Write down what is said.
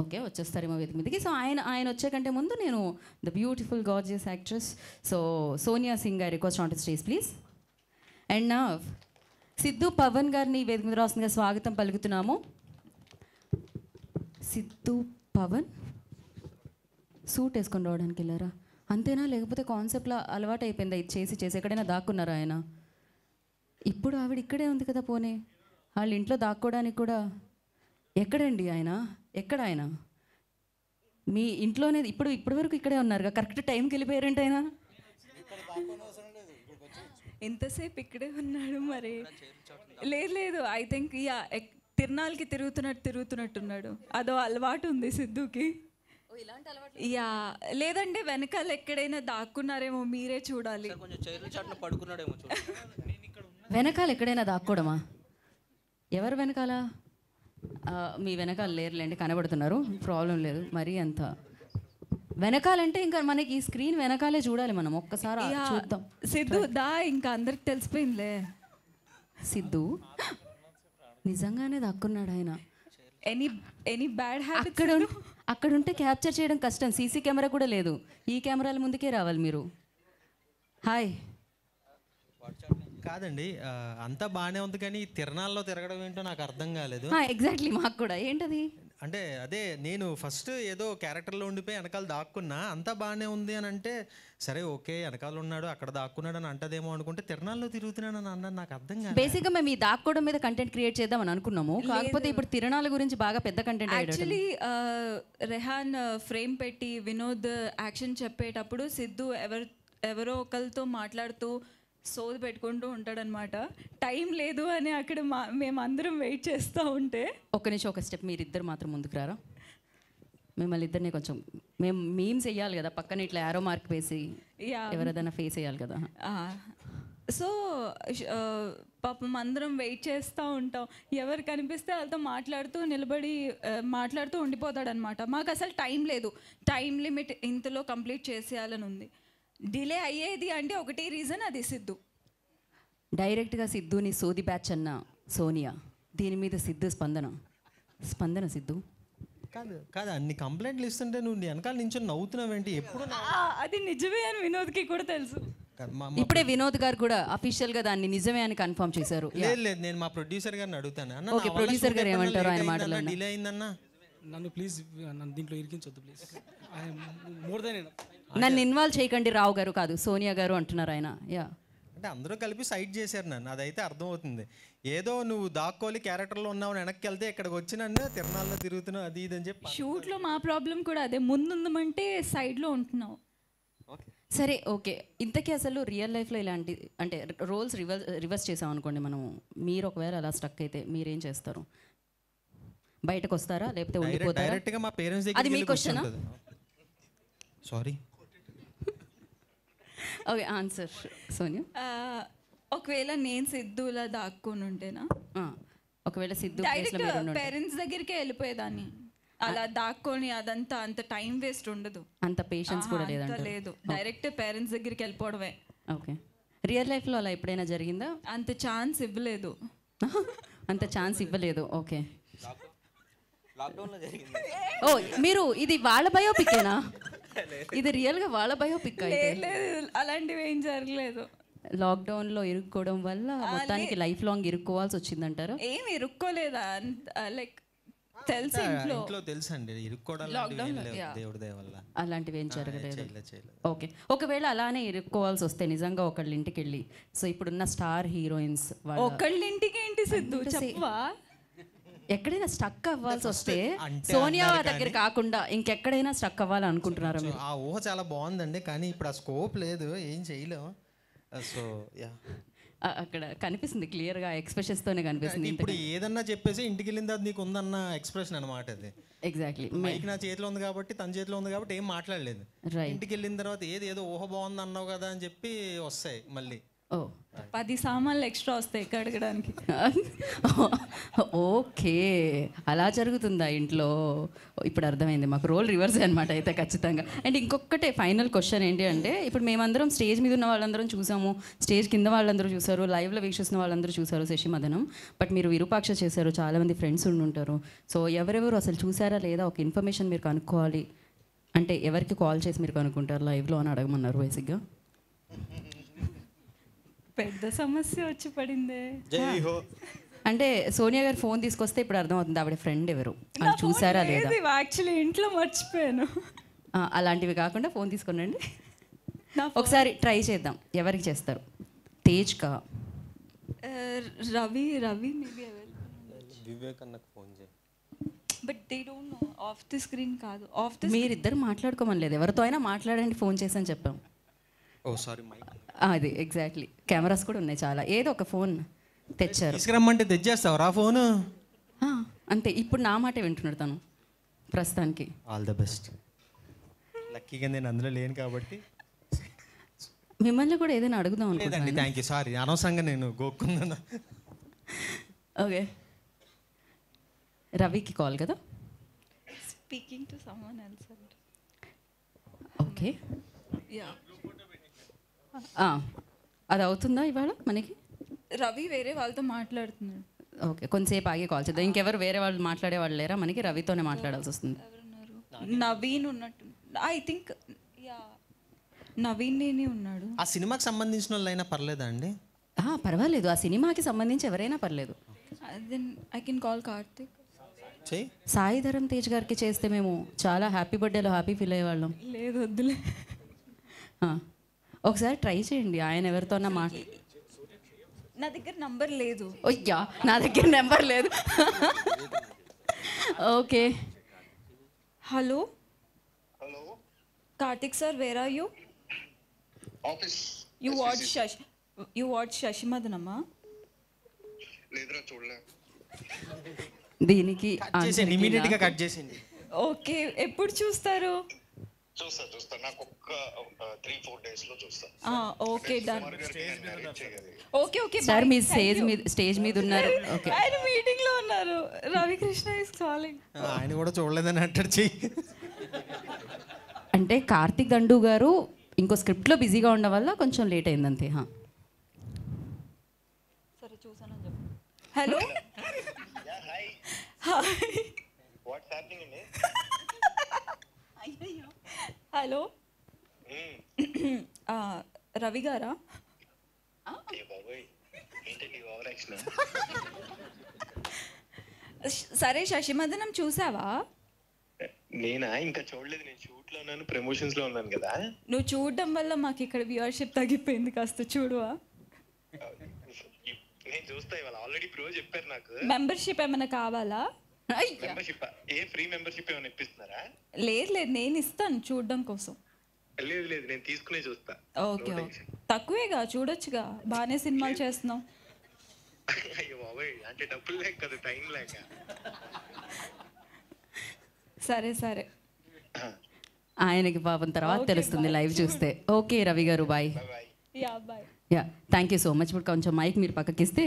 Okay, వచ్చేస్తారేమో వేదిక మీదకి. So ఆయన వచ్చే కంటే ముందు నేను the beautiful gorgeous actress Sonia Singh గారి request on to stage please. And నా సిద్ధు పవన్ గారిని వేదిక మీద రాస్తుందిగా స్వాగతం పలుకుతున్నాము. సిద్ధు పవన్ సూట్ వేసుకొని రావడానికి వెళ్ళారా అంతేనా, లేకపోతే కాన్సెప్ట్లో అలవాటు అయిపోయిందా ఇది చేసి చేసి ఎక్కడైనా దాక్కున్నారా ఆయన? ఇప్పుడు ఆవిడ ఇక్కడే ఉంది కదా, పోనీ వాళ్ళ ఇంట్లో దాక్కోవడానికి కూడా ఎక్కడండి ఆయన? ఎక్కడ ఆయన? మీ ఇంట్లోనే ఇప్పటి వరకు ఇక్కడే ఉన్నారుగా, కరెక్ట్ టైంకి వెళ్ళిపోయారంటే ఆయన ఇంతసేపు ఇక్కడే ఉన్నాడు మరి. లేదు ఐ థింక్ తిరునాళ్ళకి తిరుగుతున్నట్టున్నాడు. అదో అలవాటు ఉంది సిద్ధుకి. యా, లేదంటే వెనకాల ఎక్కడైనా దాక్కున్నారేమో, మీరే చూడాలి. వెనకాల ఎక్కడైనా దాక్కోవడమా? ఎవరు వెనకాల? మీ వెనకాల లేరులేండి, కనబడుతున్నారు, ప్రాబ్లం లేదు. మరీ అంత వెనకాలంటే ఇంకా మనకి ఈ స్క్రీన్ వెనకాలే చూడాలి మనం, ఒక్కసారి చూద్దాం. సిద్ధు దా, ఇంకా అందరికి తెలిసిపోయిందిలే. సిద్ధు నిజంగానే దాక్కున్నాడు ఆయన. Any bad habit? అక్కడ ఉంటే క్యాప్చర్ చేయడం కష్టం, సీసీ కెమెరా కూడా లేదు, ఈ కెమెరాల ముందుకే రావాలి మీరు. హాయ్. కాదండి, అంతా బాగానే ఉంది కానీ తిరణాల్లో తిరగడం ఏంటో నాకు అర్థం కాలేదు. ఎగ్జాక్ట్లీ, మాకు కూడా ఏంటది అంటే అదే నేను ఫస్ట్ ఏదో క్యారెక్టర్లో ఉండిపోయి వెనకాల దాక్కున్నా, అంతా బాగానే ఉంది అని అంటే సరే ఓకే వెనకాల ఉన్నాడు అక్కడ దాక్కున్నాడు అని అంటదేమో అనుకుంటే తిరణాల్లో తిరుగుతున్నాడు అని అన్నాను, నాకు అర్థం కాదు. బేసిక్గా మేము ఈ దాక్కోవడం మీద కంటెంట్ క్రియేట్ చేద్దామని అనుకున్నాము, కాకపోతే ఇప్పుడు తిరణాల గురించి బాగా పెద్ద కంటెంట్. యాక్చువల్లీ రెహాన్ ఫ్రేమ్ పెట్టి వినోద్ యాక్షన్ చెప్పేటప్పుడు సిద్ధు ఎవరో ఒకరితో మాట్లాడుతూ సోది పెట్టుకుంటూ ఉంటాడనమాట. టైం లేదు అని అక్కడ మేమందరం వెయిట్ చేస్తూ ఉంటే ఒక స్టెప్ మీరిద్దరు మాత్రం ముందుకు రారా, మిమ్మల్ని ఇద్దరిని కొంచెం మేము మీమ్స్ వేయాలి కదా, పక్కన ఇట్లా యారో మార్క్ వేసి ఎవరైనా ఫేస్ వేయాలి కదా. సో పాపం అందరం వెయిట్ చేస్తూ ఉంటాం, ఎవరు కనిపిస్తే వాళ్ళతో మాట్లాడుతూ ఉండిపోతాడనమాట. మాకు అసలు టైం లేదు, టైం లిమిట్ ఇంతలో కంప్లీట్ చేసేయాలని ఉంది. డిలే అయ్యేది అంటే ఒకటే రీజన్, అది సిద్ధు. డైరెక్ట్గా సిద్ధుని సోది బ్యాచ్ అన్న సోనియా, దీని మీద సిద్ధు స్పందన సిద్ధు కాదు అన్ని కంప్లైంట్లు ఇస్తుంటే నువ్వు వెనకాల నుంచి నవ్వుతున్నావేంటి? ఎప్పుడు అది నిజమే అని వినోద్కి కూడా తెలుసు. ఇప్పుడే వినోద్ గారు కూడా అఫీషియల్ గా దాన్ని నిజమే అని కన్ఫర్మ్ చేశారు. లేదు నేను మా ప్రొడ్యూసర్ గారిని అడుగుతాను. ఓకే, ప్రొడ్యూసర్ గారు ఏమంటారు ఆయన మాటలు? డిలే అయిందన్నా, నన్ను ప్లీజ్ నన్ను దీంట్లో ఇరికించొద్దు ప్లీజ్. నన్ను ఇన్వాల్వ్ చేయకండి రావు గారు, కాదు సోనియా గారు అంటున్నారు ఆయన. యా, అంటే అందరూ కలిపి సైడ్ చేశారు నన్ను, అదైతే అర్థమవుతుంది. ఏదో నువ్వు దాక్కోలి క్యారెక్టర్లో ఉన్నావు, వెనక్కి వెళ్తే ఇక్కడికి వచ్చి నన్ను తిరణాల్లో తిరుగుతున్నావు అది ఇది అని చెప్పి. షూట్లో మా ప్రాబ్లం కూడా అదే, ముందుందమంటే సైడ్లో ఉంటున్నావు. సరే ఓకే, ఇంతకీ అసలు రియల్ లైఫ్లో ఇలాంటి అంటే రోల్స్ రివర్స్ చేసాం అనుకోండి మనం, మీరు ఒకవేళ అలా స్టక్ అయితే మీరేం చేస్తారు? బయటకు వస్తారా లేకపోతే ఉండిపోతారా? డైరెక్ట్గా మా పేరెంట్స్ దగ్గర. అది మీ question. Sorry. Okay, answer Sonia. ఒకవేళ నేను సిద్ధులా దాక్కుని ఉంటేనా, ఒకవేళ సిద్ధు డైరెక్ట్ పేరెంట్స్ దగ్గరికే వెళ్ళిపోయేదాన్ని. అలా దాక్కొని అదంతా అంత టైం వేస్ట్ ఉండదు, అంత పేషెన్స్ కూడా లేదు. డైరెక్ట్ పేరెంట్స్ దగ్గరికి వెళ్ళిపోవడమే. ఓకే, రియల్ లైఫ్లో అలా ఎప్పుడైనా జరిగిందా? అంత ఛాన్స్ ఇవ్వలేదు. అంత ఛాన్స్ ఇవ్వలేదు. ఓకే, ఓ మీరు ఇది వాళ్ళ బయోపిక్కేనా? ఇది రియల్గా వాళ్ళ బయోపిక్? లేదు, అలాంటివి ఏం జరగలేదు. లాక్డౌన్లో ఇరుక్కోవడం వల్ల మొత్తానికి లైఫ్ లాంగ్ ఇరుక్కోవాల్సి వచ్చిందంటారా? ఏమి ఇరుక్కోలేదా, లైక్ తెలుసు ఇంట్లో తెలుసండి, ఇరుక్కోవడం దేవుడి దయ వల్ల అలాంటివి ఏం జరగలేదు. ఓకే, ఒకవేళ అలానే ఇరుక్కోవాల్సి వస్తే నిజంగా ఒకళ్ళ ఇంటికి వెళ్ళి, సో ఇప్పుడున్న స్టార్ హీరోయిన్స్ ఒకళ్ళ ఇంటికి ఏంటి సిద్ధు చెప్పవా, ఎక్కడైనా స్టక్ అవ్వాల్సి వస్తే సోనియా దగ్గర కాకుండా ఇంకెక్కడైనా స్టక్ అవ్వాలని అనుకుంటున్నారా మీరు? ఆ ఊహ చాలా బాగుందండి, కానీ ఇప్పుడు ఆ స్కోప్ లేదు, ఏం చేయలేము. సో అక్కడ కనిపిస్తుంది క్లియర్గా, ఎక్స్ప్రెషన్స్ తోనే కనిపిస్తుంది. ఇప్పుడు ఏదన్నా చెప్పేసి ఇంటికి వెళ్ళిన తర్వాత నీకు ఉందన్న ఎక్స్ప్రెషన్ అనమాట అది. ఎగ్జాక్ట్లీ, మైక్ నా చేతిలో ఉంది కాబట్టి, తన చేతిలో ఉంది కాబట్టి ఏం మాట్లాడలేదు. ఇంటికి వెళ్ళిన తర్వాత ఏదో ఊహ బాగుంది అన్నావు కదా అని చెప్పి వస్తాయి మళ్ళీ. ఓ 10 సామాన్లు ఎక్స్ట్రా వస్తాయి కడగడానికి. ఓకే, అలా జరుగుతుందా ఇంట్లో? ఇప్పుడు అర్థమైంది, మాకు రోల్ రివర్స్ అనమాట అయితే ఖచ్చితంగా. అండ్ ఇంకొకటే ఫైనల్ క్వశ్చన్ ఏంటి అంటే, ఇప్పుడు మేమందరం స్టేజ్ మీద ఉన్న వాళ్ళందరం చూసాము, స్టేజ్ కింద వాళ్ళందరూ చూసారు, లైవ్లో వీక్షిస్తున్న వాళ్ళందరూ చూసారు శశిమదనం. బట్ మీరు విరూపాక్ష చేశారు, చాలామంది ఫ్రెండ్స్ ఉండుంటారు. సో ఎవరెవరు అసలు చూసారా లేదా ఒక ఇన్ఫర్మేషన్ మీరు కనుక్కోవాలి అంటే ఎవరికి కాల్ చేసి మీరు కనుక్కుంటారు లైవ్లో అని అడగమన్నారు బేసిక్గా. పెద్ద సమస్య వచ్చి పడిందే. జై హో. అంటే సోనియా గారు ఫోన్ తీసుకొస్తే ఇప్పుడు అర్థమవుతుంది ఆవిడ ఫ్రెండ్ ఎవరు అని చూసారా లేదా. యాక్చువల్లీ ఇంట్లో మర్చిపోయాను. అలాంటివి కాకుండా ఫోన్ తీసుకునండి, నా ఒకసారి ట్రై చేద్దాం. ఎవరికి చేస్తారు? తేజ్ కా? రవి మేబీ వివేక్ అన్నకు ఫోన్ చేయి. But they don't know. Of the screen కాదు, ఆఫ్ ది మీరిద్దరు మాట్లాడుకోమని లేదు, ఎవరితో అయినా మాట్లాడండి ఫోన్ చేసి చెప్పాం. ఓ సారీ మైక్. అది ఎగ్జాక్ట్లీ, కెమెరాస్ కూడా ఉన్నాయి చాలా. ఏదో ఒక ఫోన్ తెచ్చారు, తీసుకురమ్మంటే తెచ్చేస్తావురా ఫోన్? అంతే. ఇప్పుడు నా మాటే వింటున్నాడు తను ప్రస్తుతానికి. All the best. లక్కీగా నేను అందులో లేను కాబట్టి. మిమ్మల్ని కూడా ఏదైనా అడుగుదాం లేదండి, అనుకుంటున్నాను. థ్యాంక్ యూ, సారీ అనవసరంగా నేను గోక్కున్నాను. ఓకే, రవికి కాల్ కదా. Speaking to someone else. Okay, yeah, అది అవుతుందా ఇవాళ మనకి? రవి వేరే వాళ్ళతో మాట్లాడుతున్నాడు. ఓకే, కొంతసేపు ఆగి కాల్ చేద్దాం. ఇంకెవరు వేరే వాళ్ళు మాట్లాడే వాళ్ళు లేరా మనకి? రవితోనే మాట్లాడాల్సి వస్తుంది. ఎవరున్నారు? నవీన్ ఉన్నట్టు, ఐ థింక్. యా, నవీన్ నేనే ఉన్నాడు. ఆ సినిమాకి సంబంధించిన వాళ్ళైనా పర్లేదా అండి? పర్వాలేదు, ఆ సినిమాకి సంబంధించి ఎవరైనా పర్లేదు. Then I can call Karthik. చెయ్యి. సాయి ధరమ్ తేజ్ గారికి చేస్తే మేము చాలా హ్యాపీ బర్త్డేలో హ్యాపీ ఫీల్ అయ్యేవాళ్ళం. లేదు, వద్దులే. ఒకసారి ట్రై చేయండి, ఆయన ఎవరితోన్నా నా దగ్గర నంబర్ లేదు. ఓయ్యా, నా దగ్గర నెంబర్ లేదు. Okay, hello hello, Karthik sir, where are you? Office. You watch శశిమదనమ్మా? లేదురా, చూడలే. దీనికి కట్ చేసేయండి, ఇమీడియట్గా కట్ చేసేయండి. ఓకే, ఎప్పుడు చూస్తారు? చూస్తా నాకు ఒక్క 3-4 days లో చూస్తా. Okay, done. Okay okay, sir మీ స్టేజ్ మీద ఉన్నారు. ఓకే, ఆయన మీటింగ్ లో ఉన్నారు. Ravikrishna is calling. ఆయన కూడా చూడలేదని అంటాడు. చెయ్యి. అంటే కార్తిక్ దండు గారు ఇంకో స్క్రిప్ట్లో బిజీగా ఉండడం వల్ల కొంచెం లేట్ అయింది అంతే. సరే, చూసానని చెప్పు. Hello, hi, hi. What's happening అండి? హలో, రవి గారా? ఏ బాబోయ్, ఏంటండి ఓవర్ యాక్షన్? సరే, శశిమదనం చూసావా? నేనా? ఇంకా చూడలేదు, నేను షూట్ లో ఉన్నాను, ప్రమోషన్స్ లో ఉన్నాను కదా. నువ్వు చూడడం వల్ల మాకు ఇక్కడ వ్యూవర్షిప్ తగ్గిపోయింది, కాస్త చూడువా? నేను చూస్తా, ఇవాళ ఆల్రెడీ ప్రో చెప్పారు నాకు. మెంబర్షిప్ ఏమైనా కావాలా? మెంబర్షిప్? ఏ ఫ్రీ మెంబర్షిప్ ఏమైనా ఇప్పిస్తున్నారా? లేదు, నేను ఇస్తాను చూడడం కోసం. లేదు, నేను తీసుకునే చూస్తా. ఓకే, తక్కువేగా, చూడొచ్చుగా, బాగానే సినిమాలు చేస్తున్నాం. అయ్యో బాబోయ్, అంటే డబ్బులు లేక కదా, టైం లేక. సరే, ఆయనకి పాపం తర్వాత తెలుస్తుంది లైవ్ చూస్తే. Okay Ravi garu, bye. Yeah, bye. Yeah, thank you so much. ఇప్పుడు కొంచెం మైక్ మీరు పక్కకిస్తే